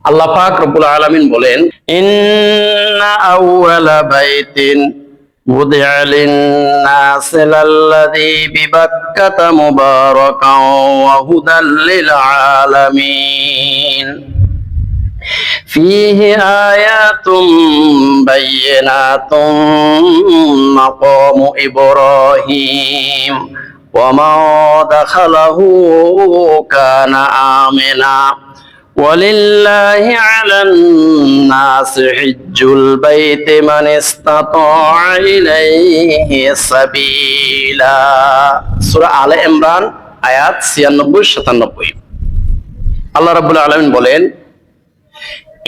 আল্লাহ পাক রব্বুল আলামিন বলেন, ইন্না আউওয়ালা বাইতিন বুদিআ লিন-নাসি লাল্লাযী বিবাক্কাতা মুবারাকান ওয়া হুদাল লিল আলামিন ফীহি আয়াতুম বায়্যিনাতুম মাকামু ইব্রাহিম ওয়া মা দাখালাহু কানা আমিনা ওয়ালিল্লাহি আলান নাসি হিজ্জুল বাইতি মান ইসতাতা ইলাইহি সাবিলা। সূরা আলে ইমরান আয়াত 96-97। আল্লাহ রাব্বুল আলামিন বলেন,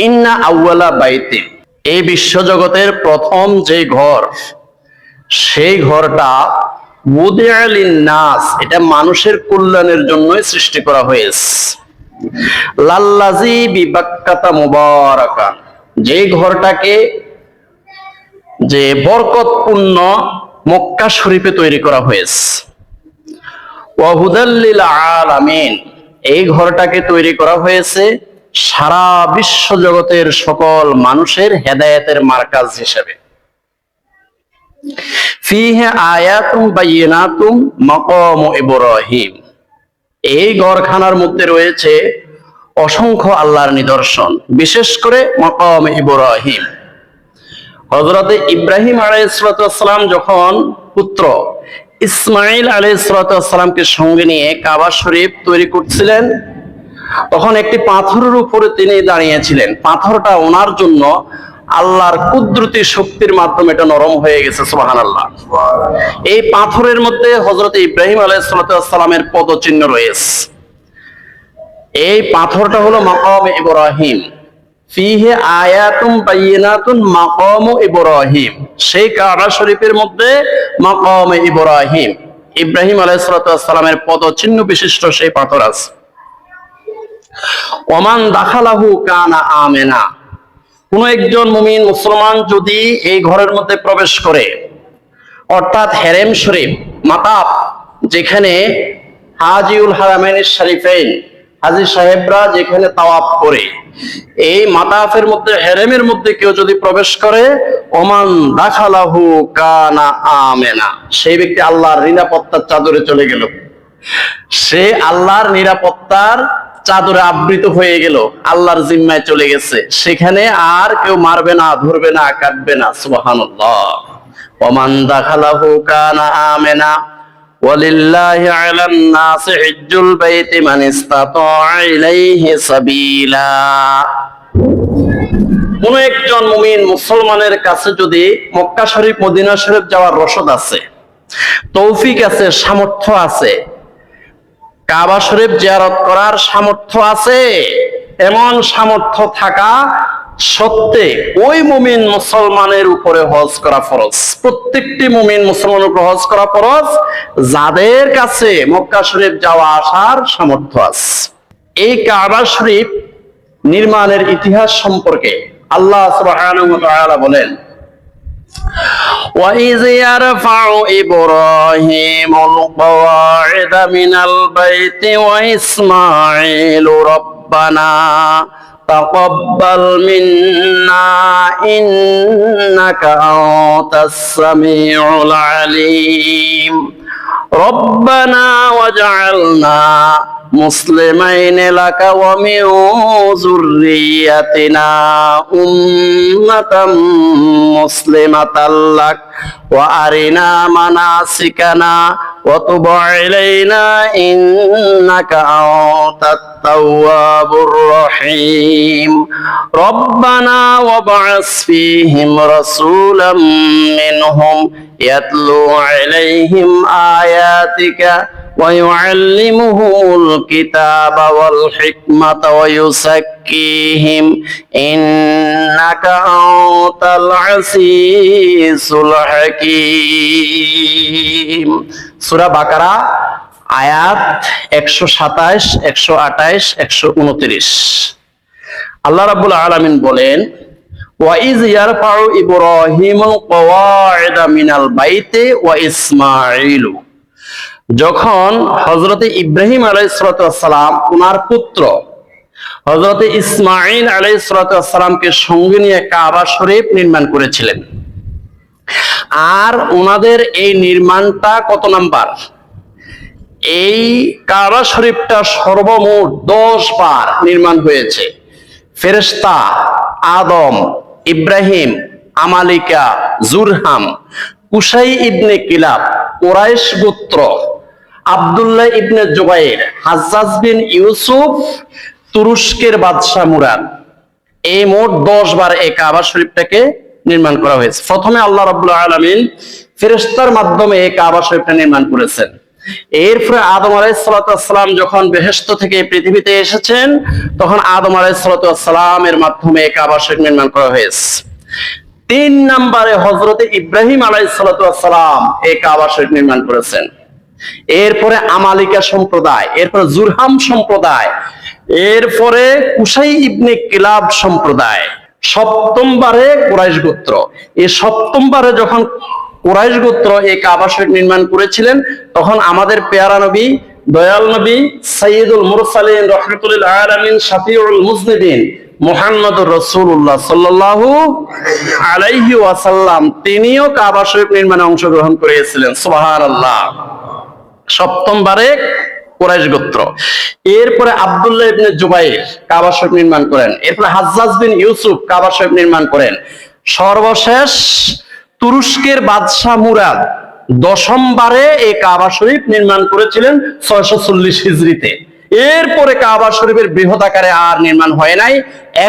ইন্না আউওয়ালা বাইতি, এই বিশ্বজগতের প্রথম যে ঘর, সেই ঘরটা বুদিআ লিন-নাস, এটা মানুষের কল্যাণের জন্যই সৃষ্টি করা হয়েছে। লাল্লাযী বিবাক্কাতা মুবারাকান, যে ঘরটাকে যে বরকতপূর্ণ মক্কা শরীফে তৈরি করা হয়েছে। ওয়া হুদাল লিল আলামিন, এই ঘরটাকে তৈরি করা হয়েছে সারা বিশ্ব জগতের সকল মানুষের হেদায়েতের মার্কাজ হিসেবে। ফীহি আয়াতুম বায়্যিনাতুম মাকামু ইব্রাহিম, এই ঘরখানার মধ্যে রয়েছে অসংখ্য আল্লাহর নিদর্শন, বিশেষ করে মাকাম ইব্রাহিম। হযরত ইব্রাহিম আলাইহিস সালাম যখন পুত্র ইসমাঈল আলাইহিস সালামকে সঙ্গে নিয়ে কাবা শরীফ তৈরি করছিলেন, তখন একটি পাথরের উপরে তিনি দাঁড়িয়েছিলেন। পাথরটা ওনার জন্য আল্লাহর কুদরতি শক্তির মাধ্যমে এটা নরম হয়ে গেছে, সুবহানাল্লাহ। এই পাথরের মধ্যে হযরত ইব্রাহিম আলাইহিস সালামের পদচিহ্ন রয়েছে। এই পাথরটা হলো মাকাম ইব্রাহিম। ফীহি আয়াতুম বায়্যিনাতুন মাকামু ইব্রাহিম, সেই কাবা শরীফের মধ্যে মাকাম ইব্রাহিম, ইব্রাহিম আলাইহিস সালামের পদচিহ্ন বিশিষ্ট সেই পাথর আছে। ওমান দাখালাহু কানা আমিনা, কোন একজন মুমিন মুসলমান যদি এই ঘরের মধ্যে প্রবেশ করে, অর্থাৎ হেরেম শরীফ মাতাব, যেখানে হাজিউল হারামাইন শরীফাইন হাজী সাহেবরা যেখানে তাওয়াফ করে, এই মাতাফের মধ্যে হেরেমের মধ্যে কেউ যদি প্রবেশ করে, ওমান দাখালাহু কানা আমিনা, সেই ব্যক্তি আল্লাহর নিরাপত্তার চাদরে চলে গেল, সে আল্লাহর নিরাপত্তার চাদরে আবৃত হয়ে গেল, আল্লাহর জিম্মায় চলে গেছে, সেখানে আর কেউ মারবে না, ধরবে না, কাটবে না, সুবহানাল্লাহ। ওমান দাখালাহু কানা আমিনা ওয়ালিল্লাহি আলান নাসি হিজ্জুল বাইতি মান ইসতাতা ইলাইহি সাবিলা। কোন একজন মুমিন মুসলমানের কাছে যদি মক্কা শরীফ মদিনা শরীফ যাওয়ার রসদ আছে, তৌফিক আছে, সামর্থ্য আছে, কাবা শরীফ জিয়ারত করার সামর্থ্য আছে, এমন সামর্থ্য থাকা সত্ত্বে ওই মুমিন মুসলমানের উপরে হজ করা ফরজ। প্রত্যেকটি মুমিন মুসলমানের উপর হজ করা ফরজ, যাদের কাছে মক্কা শরীফ যাওয়া আসার সামর্থ্য আছে। এই কাবা শরীফ নির্মাণের ইতিহাস সম্পর্কে আল্লাহ সুবহানাহু ওয়া তাআলা বলেন, وَإِذْ يَرْفَعُ إِبْرَاهِيمُ الْقَوَاعِدَ مِنَ الْبَيْتِ وَإِسْمَاعِيلُ رَبَّنَا تَقَبَّلْ مِنَّا إِنَّكَ أَنْتَ السَّمِيعُ الْعَلِيمُ رَبَّنَا وَاجْعَلْنَا মুসলিমাইন লাকা ওয়া মিন যুররিয়াতিনা উম্মাতাম মুসলিমাতাল লাক ওয়া আরিনা মানাসিকানা ওয়া তুব আলাইনা ইন্নাকা আনতাত তাওয়াবুর রহিম রব্বানা ওয়াবআস ফীহিম রাসূলাম মিনহুম ইয়াতলু আলাইহিম আয়াতিকা ويعلمهم الكتاب والحكمة ويزكيهم إنك أنت العزيز الحكيم। সূরা বাকারা আয়াত 127, 128, 129। আল্লাহ রাব্বুল আলামিন বলেন, وَإِذْ يَرْفَعُ إِبْرَاهِيمُ الْقَوَاعِدَ مِنَ الْبَيْتِ وَإِسْمَاعِيلُ, যখন হযরত ইব্রাহিম আলাইহিস সালাম ওনার পুত্র হযরত ইসমাঈল আলাইহিস সালামকে সঙ্গে নিয়ে কাবা শরীফ নির্মাণ করেছিলেন। আর ওনাদের এই নির্মাণটা কত নাম্বার? এই কাবা শরীফটা সর্বমোট 10 বার নির্মাণ হয়েছে। ফেরেশতা, আদম, ইব্রাহিম, আমালিকা, জুরহাম, কুসাই ইবনে কিলাব, কুরাইশ গোত্র, আব্দুল্লাহ ইবনে জুবাইর, হাজ্জাজ বিন ইউসুফ, তুরস্কের বাদশাহ মুরাদ, এই মোট 10 বার এই কাবা শরীফটাকে নির্মাণ করা হয়েছে। প্রথমে আল্লাহ রাব্বুল আলামিন ফেরেশতার মাধ্যমে এই কাবা শরীফটা নির্মাণ করেছেন। এরপরে আদম আলাইহিস সালাম যখন বেহেশত থেকে পৃথিবীতে এসেছেন, তখন আদম আলাইহিস সালামের মাধ্যমে এই কাবা শরীফ নির্মাণ করা হয়েছে। 3 নম্বরে হযরত ইব্রাহিম আলাইহিস সালাম এই কাবা শরীফ নির্মাণ করেছেন। এরপরে আমালিকা সম্প্রদায়, এরপরে জুরহাম সম্প্রদায়, এরপরে কুসাই ইবনে কিলাব সম্প্রদায়, 7ম বারে কুরাইশ গোত্র। এই 7ম বারে যখন কুরাইশ গোত্র এই কাবা শরীফ নির্মাণ করেছিলেন, তখন আমাদের পেয়ারা নবী, দয়াল নবী, সাইয়্যিদুল মুরসালিন, রাহমাতুল লিল আলামিন, শাফিউল মুজনিবিন মুহাম্মদুর রাসূলুল্লাহ সাল্লাল্লাহু আলাইহি ওয়াসাল্লাম তিনিও কাবা শরীফ নির্মাণে অংশগ্রহণ করেছিলেন। সুবহানাল্লাহ। 7ম বারে কুরাইশ গোত্র। এরপরে আব্দুল্লাহ ইবনে জুবাইর কাবা শরীফ নির্মাণ করেন। এরপরে হাজ্জাজ বিন ইউসুফ কাবা শরীফ নির্মাণ করেন। সর্বশেষ তুরস্কের বাদশাহ মুরাদ 10ম বারে এই কাবা শরীফ নির্মাণ করেছিলেন 640 হিজরিতে। এরপরে কাবা শরীফের বৃহৎ আকারে আর নির্মাণ হয় নাই।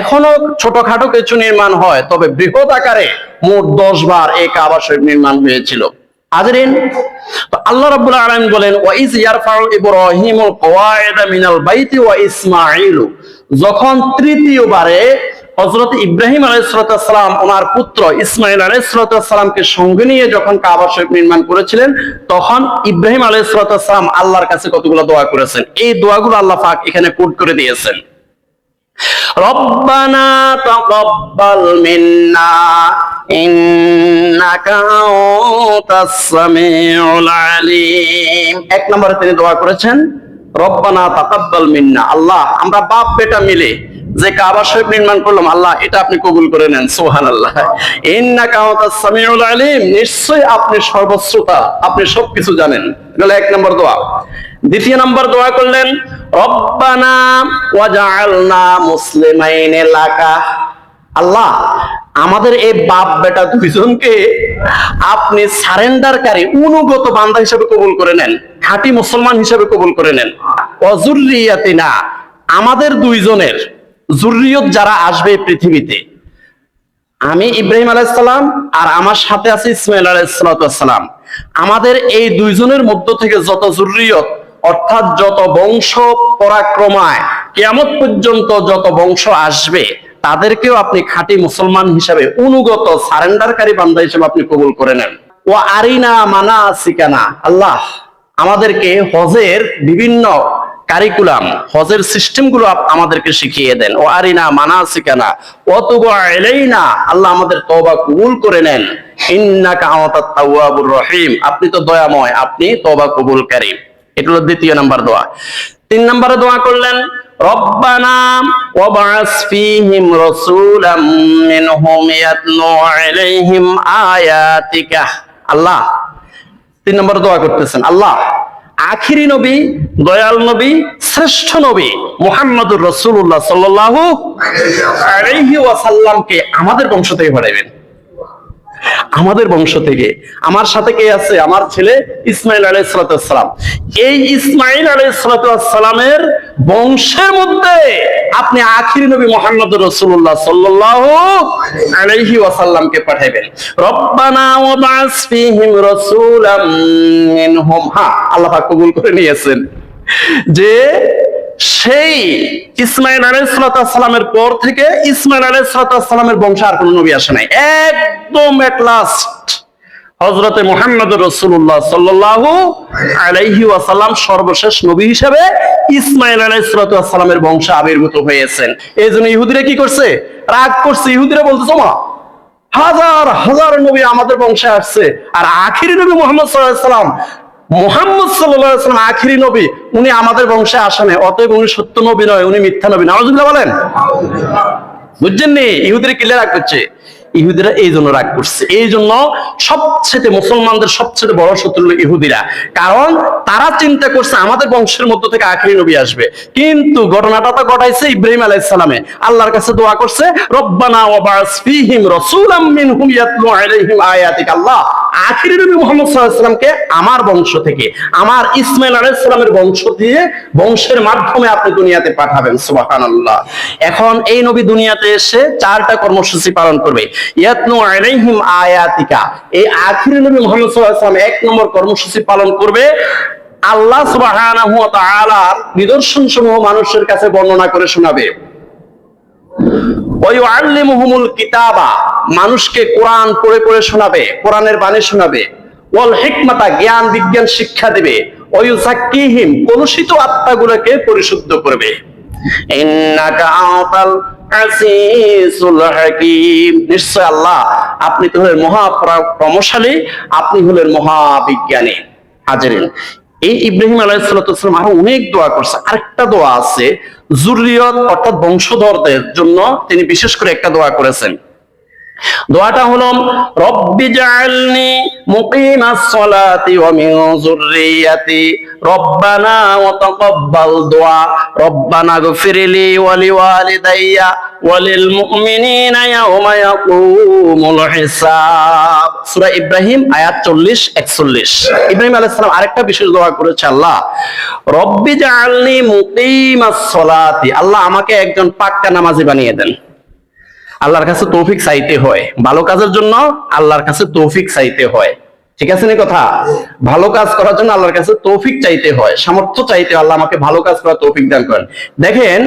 এখনো ছোটখাটো কিছু নির্মাণ হয়, তবে বৃহৎ আকারে মোট 10 বার এই কাবা শরীফ নির্মাণ হয়েছিল। হাজরিন, আল্লাহ রাব্বুল আলামিন বলেন, ওয়া ইজ ইয়ারফাউ ইব্রাহিমুল কওয়াইদা মিনাল বাইতি ওয়া ইসমাঈল, যখন তৃতীয়বারে হযরত ইব্রাহিম আলাইহিস সালাম ওনার পুত্র ইসমাঈল আলাইহিস সালামকে সঙ্গে নিয়ে যখন কাবা শরীফ নির্মাণ করেছিলেন, তখন ইব্রাহিম আলাইহিস সালাম আল্লাহর কাছে কতগুলো দোয়া করেছেন। এই দোয়াগুলো আল্লাহ পাক এখানে কোট করে দিয়েছেন। রব্বানা তাকাব্বাল মিন্না ইন্নাকা আনতাস সামিউল আলিম। 1 নম্বরে তিনি দোয়া করেছেন, রব্বানা তাকাব্বাল মিন্না, আল্লাহ আমরা বাপ বেটা মিলে যে কাবা শরীফ নির্মাণ করলাম, আল্লাহ এটা আপনি কবুল করে নেন। সুবহানাল্লাহ। ইন্নাকা আনতাস সামিউল আলিম, নিশ্চয়ই আপনি সর্বশ্রোতা, আপনি সবকিছু জানেন। এগুলো 1 নম্বর দোয়া। 2 নম্বর দোয়া করলেন, রব্বানা ওয়াজআলনা মুসলিমাইন লাকা, আল্লাহ আমাদের এই বাপ বেটা দুইজনকে আপনি সারেন্ডারকারী, অনুগত বান্দা হিসেবে কবুল করে নেন, খাঁটি মুসলমান হিসেবে কবুল করে নেন। ওয়াজুররিয়াতিনা, আমাদের দুইজনের জুররিয়ত যারা আসবে পৃথিবীতে, আমি ইব্রাহিম আলাইহিস সালাম আর আমার সাথে আছে ইসমাঈল আলাইহিস সালাম, আমাদের এই দুইজনের মধ্য থেকে যত জুররিয়ত, অর্থাৎ যত বংশ পরাক্রমায় কিয়ামত পর্যন্ত যত বংশ আসবে, তাদেরকেও আপনি খাঁটি মুসলমান হিসাবে, অনুগত সারেন্ডারকারী বান্দা হিসেবে আপনি কবুল করে নেন। ও আরিনা মানাসিকানা, আল্লাহ আমাদেরকে হজের বিভিন্ন কারিকুলাম, হজের সিস্টেম গুলো আমাদেরকে শিখিয়ে দেন। ও আরিনা মানাসিকানা ওয়া তুব আলাইনা, আল্লাহ আমাদের তওবা কবুল করে নেন। ইন্নাকা আনতাত তাওয়াবুর রহিম, আপনি তো দয়াময়, আপনি তওবা কবুলকারী। এটা হলো 2 নম্বর দোয়া। 3 নম্বরে দোয়া করলেন, রব্বানা ওয়াবআস ফীহিম রাসূলাম মিনহুম ইয়াতলু আলাইহিম আয়াতিকা, আল্লাহ 3 নম্বর দোয়া করতেছেন, আল্লাহ আখিরি নবী, দয়াল নবী, শ্রেষ্ঠ নবী মুহাম্মদুর রাসূলুল্লাহ সাল্লাল্লাহু আলাইহি ওয়াসাল্লামকে আমাদের বংশ থেকে পাঠাবেন। আমাদের বংশ থেকে আমার সাথে কে আছে? আমার ছেলে ইসমাঈল আলাইহিস সালাম। এই ইসমাঈল আলাইহিস সালামের বংশের মধ্যে আপনি আখিরি নবী মুহাম্মদুর রাসূলুল্লাহ সাল্লাল্লাহু আলাইহি ওয়াসাল্লামকে পাঠাবেন। রব্বানা ওয়াবআস ফীহিম রাসূলাম মিনহুম, আল্লাহ পাক কবুল করে নিয়েছেন যে সেই ইসমাঈল আলাইহিস সালামের পর থেকে ইসমাঈল আলাইহিস সালামের বংশে আর কোন নবী আসে নাই। একদম এট লাস্ট হযরতে মুহাম্মদুর রাসূলুল্লাহ সাল্লাল্লাহু আলাইহি ওয়াসাল্লাম সর্বশেষ নবী হিসেবে ইসমাঈল আলাইহিস সালামের বংশে আবির্ভূত হয়েছেন। এইজন্য ইহুদিরা কি করছে? রাগ করছে। ইহুদিরা বলতেছে, মা হাজার হাজার নবী আমাদের বংশে আসছে, আর আখিরি নবী মুহাম্মদ সাল্লাল্লাহু আলাইহি ওয়াসাল্লাম মুহাম্মদ সাল্লাল্লাহু আলাইহি ওয়াসাল্লাম আখিরি নবী, উনি আমাদের বংশে আসেন নাই, অতএব উনি সত্য নবী নয়, উনি মিথ্যা নবী। নাউজুবিল্লাহ বলেন। বুঝছেন নি? ইহুদিরা কিলে রাগ করছে, ইহুদিরা এই জন্য রাগ করছে, এই জন্য সবচেয়ে মুসলমানদের সবচেয়ে বড় শত্রু হলো ইহুদিরা। কারণ তারা চিন্তা করছে আমাদের বংশের মধ্য থেকে আখিরি নবী আসবে, কিন্তু ঘটনাটা তো ঘটাইছে ইব্রাহিম আলাইহিস সালামে। আল্লাহর কাছে দোয়া করছে, রব্বানা ওয়াবাস ফীহিম রাসূলাম মিনহুম ইয়াতলু আলাইহিম আয়াতিক। আল্লাহ আখিরি নবী মুহাম্মদ সাল্লাল্লাহু আলাইহি ওয়াসাল্লামকে আমার বংশ থেকে, আমার ইসমাঈল আলাইহিস সালামের বংশ দিয়ে, বংশের মাধ্যমে আপনি দুনিয়াতে পাঠাবেন। সুবহানাল্লাহ। এখন এই নবী দুনিয়াতে এসে 4টা কর্মসূচি পালন করবে। ইয়াতলু আলাইহিম আয়াতিকা, এই আখিরি নবী মুহাম্মদ সাল্লাল্লাহু আলাইহি ওয়াসাল্লাম 1 নম্বর কর্মসূচি পালন করবে, আল্লাহ সুবহানাহু ওয়া তাআলার নিদর্শনসমূহ মানুষের কাছে বর্ণনা করে শোনাবে। ওয়া ইউআল্লিমুহুমুল কিতাবা, মানুষকে কোরআন পড়ে পড়ে শোনাবে, কোরআনের বাণী শোনাবে। ওয়াল হিকমাতা, জ্ঞান বিজ্ঞান শিক্ষা দেবে। ওয়া ইউযাক্কিহিম, কলুষিত আত্মাগুলোকে পরিশুদ্ধ করবে। ইন্নাকা আতাল আসিসুল হাকীম, নিশ্চয় আল্লাহ আপনি তো হলেন মহাপরাক্রমশালী, আপনি হলেন মহাবিজ্ঞানী। হাজিরিন, এই ইব্রাহিম আলাইহিস সালাম আরো অনেক দোয়া করছে। আরেকটা দোয়া আছে যুররিয়ত অর্থাৎ বংশধরদের জন্য, তিনি বিশেষ করে একটা দোয়া করেছেন। দোয়াটা হলো রব্বি জাআলনি মুকিমাস সালাতি ওয়া মিন যুররিয়াতি রব্বানা ওয়া তাকাব্বাল দুআ রব্বানা গফিরলি ওয়া লিওয়ালিদাইয়া ওয়া লিল মুমিনিনা ইয়াওমা ইয়াকুমুল হিসাব। সূরা ইব্রাহিম আয়াত 40-41। ইব্রাহিম আলাইহিস সালাম আরেকটা বিশেষ দোয়া করেছে, আল্লাহ রব্বি জাআলনি মুকিমাস সালাতি, আল্লাহ আমাকে একজন পাক্কা নামাজি বানিয়ে দেন। আল্লাহর কাছে তৌফিক চাইতে হয়, ভালো কাজের জন্য আল্লাহর কাছে তৌফিক চাইতে হয়। ঠিক আছে না কথা? ভালো কাজ করার জন্য আল্লাহর কাছে তৌফিক চাইতে হয়, সামর্থ্য চাইতে হয়, আল্লাহ আমাকে ভালো কাজ করার তৌফিক দান করেন। দেখেন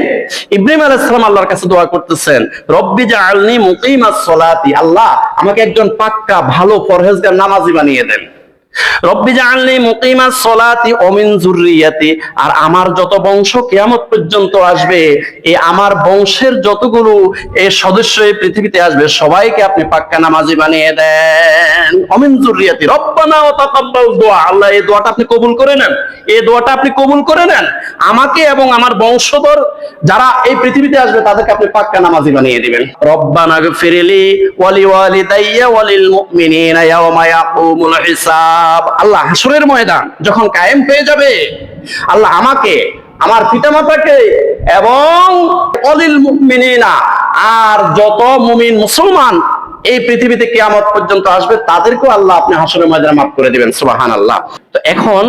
ইব্রাহিম আলাইহিস সালাম আল্লাহর কাছে দোয়া করতেছেন, রব্বি জাআলনি মুকিমাস সালাতি, আল্লাহ আমাকে একজন পাক্কা ভালো পরহেজগার নামাজি বানিয়ে দেন। রব্বি জাআলনি মুকিমাস সালাতি ওয়া মিন যুররিয়াতি, আর আমার যত বংশ কিয়ামত পর্যন্ত আসবে, এই আমার বংশের যতগুলো এই সদস্য এই পৃথিবীতে আসবে, সবাইকে আপনি পাক্কা নামাজি বানিয়ে দেন। ওয়া মিন যুররিয়াতি রব্বানা ওয়া তাকাব্বাল দুআ, আল্লাহ এই দোয়াটা আপনি কবুল করে নেন, এই দোয়াটা আপনি কবুল করে নেন। আমাকে এবং আমার বংশধর যারা এই পৃথিবীতে আসবে তাদেরকে আপনি পাক্কা নামাজি বানিয়ে দিবেন। রব্বানা গফিরলি ওয়া লিওয়ালিদাইয়া ওয়া লিল মুমিনিনা ইয়াওমা ইয়াকুমুল হিসাব, আল্লাহ হাসরের ময়দান যখন কায়েম হয়ে যাবে, আল্লাহ আমাকে, আমার পিতামাতাকে এবং অলিল মুমিনিনা, আর যত মুমিন মুসলমান এই পৃথিবীতে কিয়ামত পর্যন্ত আসবে তাদেরকেও আল্লাহ আপনি হাসরের ময়দানে মাফ করে দিবেন। সুবহানাল্লাহ। তো এখন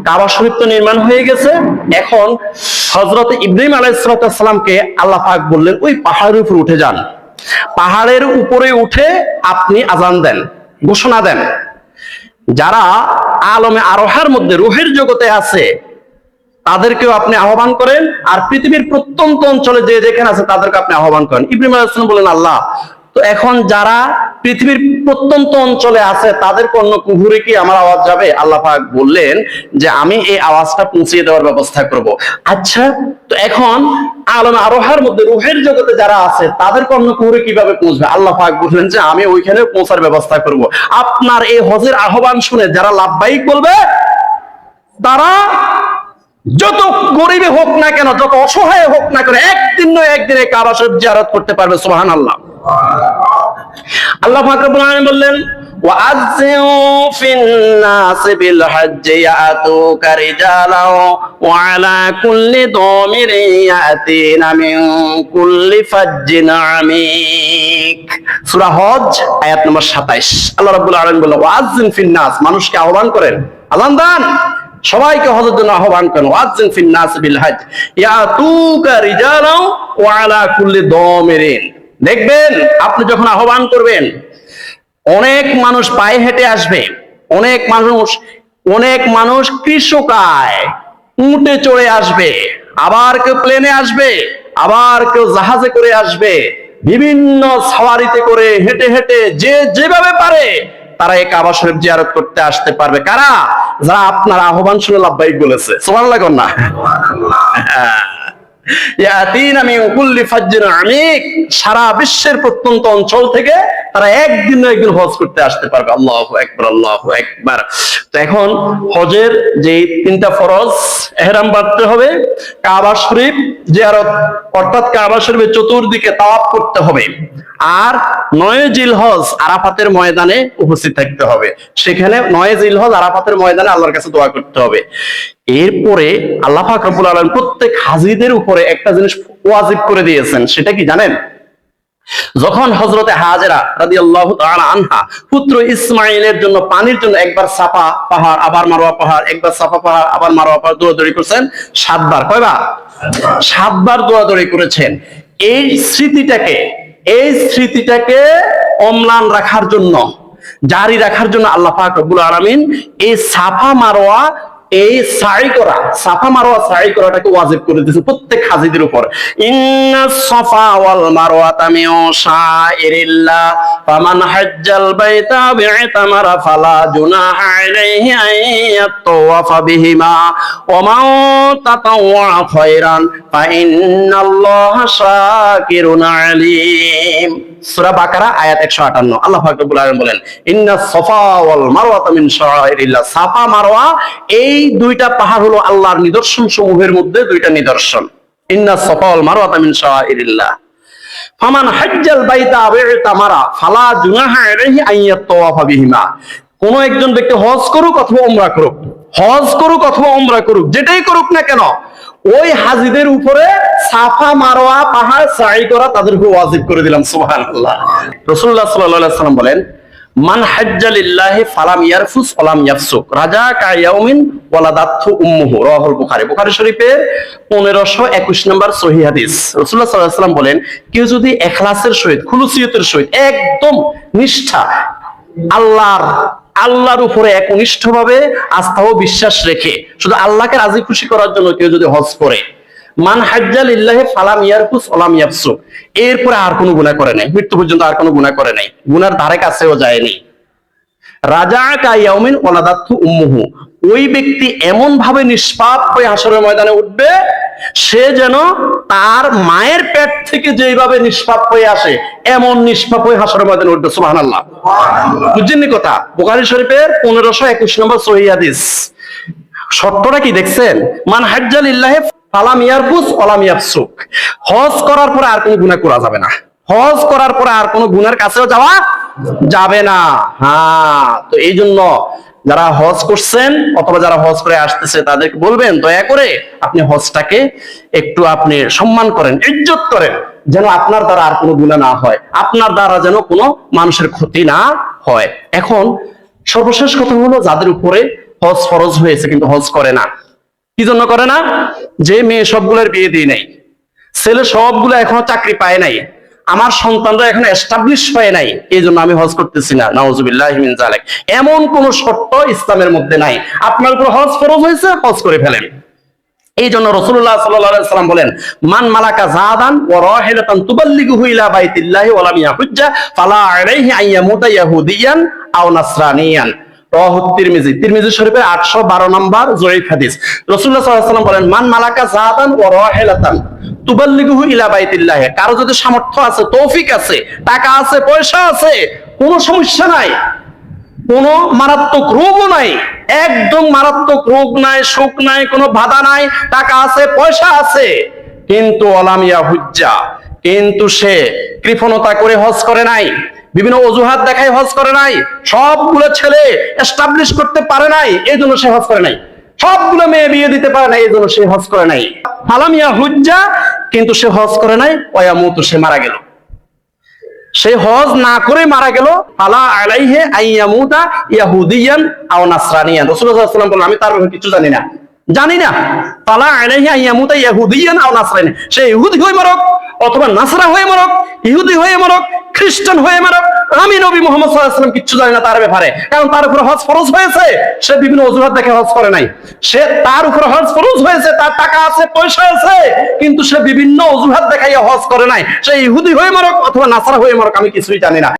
কাবা শরীফ তো নির্মাণ হয়ে গেছে, এখন হযরত ইব্রাহিম আলাইহিস সালামকে আল্লাহ পাক বললেন ওই পাহাড়ের উপর উঠে যান, পাহাড়ের উপরে উঠে আপনি আযান দেন, ঘোষণা দেন, যারা আলমে আরোহার মধ্যে রূহের জগতে আছে তাদেরকেও আপনি আহ্বান করেন, আর পৃথিবীর প্রত্যন্ত অঞ্চলে যে যেখানে আছে তাদেরকে আপনি আহ্বান করেন। ইব্রাহিম আলাইহিস সালাম বলেন, আল্লাহ তো এখন যারা পৃথিবীর প্রত্যন্ত অঞ্চলে আছে তাদের অন্য কুহুরে কি আমার আওয়াজ যাবে? আল্লাহ পাক বললেন যে আমি এই আওয়াজটা পৌঁছিয়ে দেওয়ার ব্যবস্থা করব। আচ্ছা, তো এখন আলমে আরোহার মধ্যে রূহের জগতে যারা আছে তাদের অন্য কুহুরে কিভাবে পৌঁছবে? আল্লাহ পাক বললেন যে আমি ওইখানে পৌঁছার ব্যবস্থা করব। আপনার এই হজের আহ্বান শুনে যারা লাব্বাইক বলবে, তারা যত গরিবে হোক না কেন, যত অসহায় হোক না কেন, একদিন নয় একদিনে কাবা শরীফ জিয়ারত করতে পারবে। সুবহানাল্লাহ। আল্লাহ পাক রব্বুল আলামিন বললেন, ওয়াআযযিউ ফিন-নাসি বিল-হাজ্জি ইয়াতুকা রিজালাও ওয়া আলা কুল্লি দামিরিন ইয়াতিনা মিন কুল্লি ফাজ্জিন আমিক। সূরা হজ আয়াত নম্বর 27। আল্লাহ রাব্বুল আলামিন বললেন, ওয়াআযযিন ফিন-নাস, মানুষকে আহ্বান করেন, আযান দেন, সবাইকে হজের জন্য আহ্বান করেন। ওয়াআযযিন ফিন-নাস বিল-হাজ্জ ইয়াতুকা রিজালাও ওয়া আলা কুল্লি দামিরিন। দেখবেন আপনি যখন আহ্বান করবেন, অনেক মানুষ পায়ে হেঁটে আসবে, অনেক মানুষ কৃষকায় উটে চড়ে আসবে, আবার কেউ প্লেনে আসবে, আবার কেউ জাহাজে করে আসবে, বিভিন্ন সাওয়ারিতে করে হেঁটে হেঁটে যে যেভাবে পারে তারা এই কাবা শরীফ জিয়ারত করতে আসতে পারবে। কারা? যারা আপনার আহ্বান শুনে লাব্বাইক বলেছে। সুবহানাল্লাহ কোন না? ইয়াতিনা মিন কুল্লি ফাজ্জিন আমিক, সারা বিশ্বের প্রত্যন্ত অঞ্চল থেকে তারা একদিন না একদিন হজ করতে আসতে পারবে। আল্লাহু আকবার, আল্লাহু আকবার। তো এখন হজের যে 3টা ফরজ, ইহরাম বাঁধতে হবে, কাবা শরীফ জিয়ারত অর্থাৎ কাবা শরীফের চতুর্দিকে তাওয়াফ করতে হবে, আর 9 জিলহজ আরাফাতের ময়দানে উপস্থিত থাকতে হবে। সেখানে 9 জিলহজ আরাফাতের ময়দানে আল্লাহর কাছে দোয়া করতে হবে। এরপরে আল্লাহ পাক রব্বুল আলামিন প্রত্যেক হাজীদের উপরে একটা জিনিস ওয়াজিব করে দিয়েছেন, সেটা কি জানেন? যখন হযরতে হাজেরা রাদিয়াল্লাহু তাআলা আনহা পুত্র ইসমাঈলের জন্য পানির জন্য একবার সাফা পাহাড় আবার মারওয়া পাহাড়, একবার সাফা পাহাড় আবার মারওয়া পাহাড় দৌড়াদৌড়ি করেছেন 7 বার। কয়বার? 7 বার দৌড়াদৌড়ি করেছেন। এই স্মৃতিটাকে অম্লান রাখার জন্য, জারি রাখার জন্য আল্লাহ পাক রব্বুল আলামিন এই সাফা মারওয়া সাই করাটাকে ওয়াজিব করে দিয়েছেন প্রত্যেক হাজীদের উপর। ইন্নাস সাফা ওয়াল মারওয়াতা মিন শাইরিল্লাহ ফামান হাজ্জাল বাইতা বি'তামারা ফালা জুনাহা আলাইহি আন ইয়াতাওয়াফা বিহিমা ওয়া মান তাতাওয়া খায়রান ফা ইন্নাল্লাহা শাকিরুন আলীম। সূরা বাকারা আয়াত 158। আল্লাহ পাক রব্বুল আলামিন বলেন, ইন্নাস সাফা ওয়াল মারওয়াতা মিন শাইরিল্লাহ। সাফা মারওয়া এই 2টা পাহাড় হলো আল্লাহর নিদর্শন সমূহের মধ্যে 2টা নিদর্শন। ইন্নাস সাফা ওয়াল মারওয়াতা মিন শাইরিল্লাহ ফামান হাজ্জাল বাইতা বি'তামারা ফালা জুনাহা আলাইহি আন ইয়াতাওয়াফা বিহিমা। কোন একজন ব্যক্তি হজ করুক অথবা উমরা করুক, যেটাই করুক না কেন, ওই হাজীদের উপরে সাফা মারওয়া পাহাড় সাই করা তাদের উপর ওয়াজিব করে দিলাম। সুবহানাল্লাহ। রাসূলুল্লাহ সাল্লাল্লাহু আলাইহি ওয়াসাল্লাম বলেন, মান হাজ্জা লিল্লাহি ফালাম ইয়ারফুস ওয়ালাম ইয়াফসুক রাজা কা ইয়াউমিন ওয়ালাদাতহু উম্মুহু। রাওয়াহুল বুখারী। বুখারী শরীফের 1521 নম্বর সহিহ হাদিস। রাসূলুল্লাহ সাল্লাল্লাহু আলাইহি ওয়াসাল্লাম বলেন, কেউ যদি ইখলাসের সহিত, খুলুসিয়তের সহিত, একদম নিষ্ঠা, আল্লাহর উপরে একনিষ্ঠভাবে আস্থা ও বিশ্বাস রেখে শুধু আল্লাহকে রাজি খুশি করার জন্য কেউ যদি হজ করে, মান হাজ্জা লিল্লাহি ফালাম ইয়ারফুস ওয়ালাম ইয়াফসুক, এরপরে আর কোনো গুনাহ করে নাই, মৃত্যু পর্যন্ত আর কোনো গুনাহ করে নাই, গুনার ধারে কাছেও যায়নি, রাজা কা ইয়াউমিন ওয়ালাদাতহু উম্মুহু, ওই ব্যক্তি এমন ভাবে নিষ্পাপ হয়ে হাসরের ময়দানে উঠবে, সে যেন তার মায়ের পেট থেকে যেভাবে নিষ্পাপ হয়ে আসে এমন নিষ্পাপ হয়ে হাসরের ময়দানে উঠবে। সুবহানাল্লাহ। বুঝছেন নি কথা? বুখারী শরীফের 1521 নম্বর সহিহ হাদিস। শর্তটা কি দেখছেন? মান হাজ্জা লিল্লাহি ফালাম ইয়ারফুস ওয়ালাম ইয়াফসুক। হজ করার পরে আর কোনো গুনাহ করা যাবে না, হজ করার পরে আর কোনো গুনার কাছেও যাওয়া যাবে না। হ্যাঁ, তো এই জন্য যারা হজ করছেন অথবা যারা হজ করে আসতেছে তাদেরকে বলবেন, দয়া করে আপনি হজটাকে একটু আপনি সম্মান করেন, ইজ্জত করেন, যেন আপনার দ্বারা আর কোনো গুনাহ না হয়, আপনার দ্বারা যেন কোনো মানুষের ক্ষতি না হয়। এখন সর্বশেষ কথা হলো, যাদের উপরে হজ ফরজ হয়েছে কিন্তু হজ করে না, কি জন্য করে না? যে মেয়ে সবগুলোর বিয়ে দিয়ে নাই, ছেলে সবগুলো এখনো চাকরি পায় নাই, আমার সন্তানরা এখন এস্টাবলিশ হয় নাই, এই জন্য আমি হজ করতেছি না, নাউজুবিল্লাহি মিন যালিক, এমন কোন শর্ত ইসলামের মধ্যে নাই। আপনার উপর হজ ফরজ হয়েছে, হজ করে ফেলেন। এই জন্য রাসূলুল্লাহ সাল্লাল্লাহু আলাইহি ওয়াসাল্লাম বলেন, মান মালাকা জাদান ওয়া রাহিলাতান তুবাল্লিগুহু ইলা বাইতিল্লাহি ওয়া লাম ইয়াহুজ্জা ফালা আলাইহি আন ইয়ামুতা ইয়াহুদিয়ান আও নাসরানিয়ান। রাওয়াহু তিরমিজি শরীফের 812 নম্বর জয়ীফ হাদিস। রাসূলুল্লাহ সাল্লাল্লাহু আলাইহি ওয়াসাল্লাম বলেন, মান মালাকা জাদান ওয়া রাহিলাতান তুবাল্লিগুহু ইলা বাইতিল্লাহি, কারো যদি সামর্থ্য আছে, তৌফিক আছে, টাকা আছে, পয়সা আছে, কোনো সমস্যা নাই, কোনো মারাত্মক রোগও নাই, একদম মারাত্মক রোগ নাই, শোক নাই, কোনো বাধা নাই, টাকা আছে, পয়সা আছে, কিন্তু ওয়ালাম ইয়াহুজ্জা, কিন্তু সে কৃপণতা করে হজ করে নাই, বিভিন্ন অজুহাত দেখায় হজ করে নাই, সবগুলো ছেলে এস্টাবলিশ করতে পারে নাই, এই জন্য সে হজ করে নাই, সবগুলো মেয়ে বিয়ে দিতে পারে নাই, এই জন্য সে হজ করে নাই। ফালাম ইয়াহুজ্জা, কিন্তু সে হজ করে নাই, ওয়ায়ামুতু, সে মারা গেল, সে হজ না করে মারা গেল, ফালা আলাইহি আইয়ামুতা ইয়াহুদিয়ান আও নাসরানিয়ান। রাসূলুল্লাহ সাল্লাল্লাহু আলাইহি ওয়াসাল্লাম বলেন, আমি তার ব্যাপারে কিছু জানি না, ফালা আলাইহি আইয়ামুতা ইয়াহুদিয়ান আও নাসরানিয়ান, সে ইহুদি হয়ে মরক অথবা নাসরা হয়ে মরক, ইহুদি হয়ে মরক, খ্রিস্টান হয়ে মরক, আমি নবী মুহাম্মদ সাল্লাল্লাহু আলাইহি ওয়াসাল্লাম কিচ্ছু জানি না তার ব্যাপারে, কারণ তার উপর হজ ফরজ হয়েছে, সে বিভিন্ন অজুহাত দেখে হজ করে নাই, সে তার উপর হজ ফরজ হয়েছে, তার টাকা আছে, পয়সা আছে, কিন্তু সে বিভিন্ন অজুহাত দেখাইয়া হজ করে নাই, সে ইহুদি হয়ে মরক অথবা নাসরা হয়ে মরক, আমি কিছুই জানি না।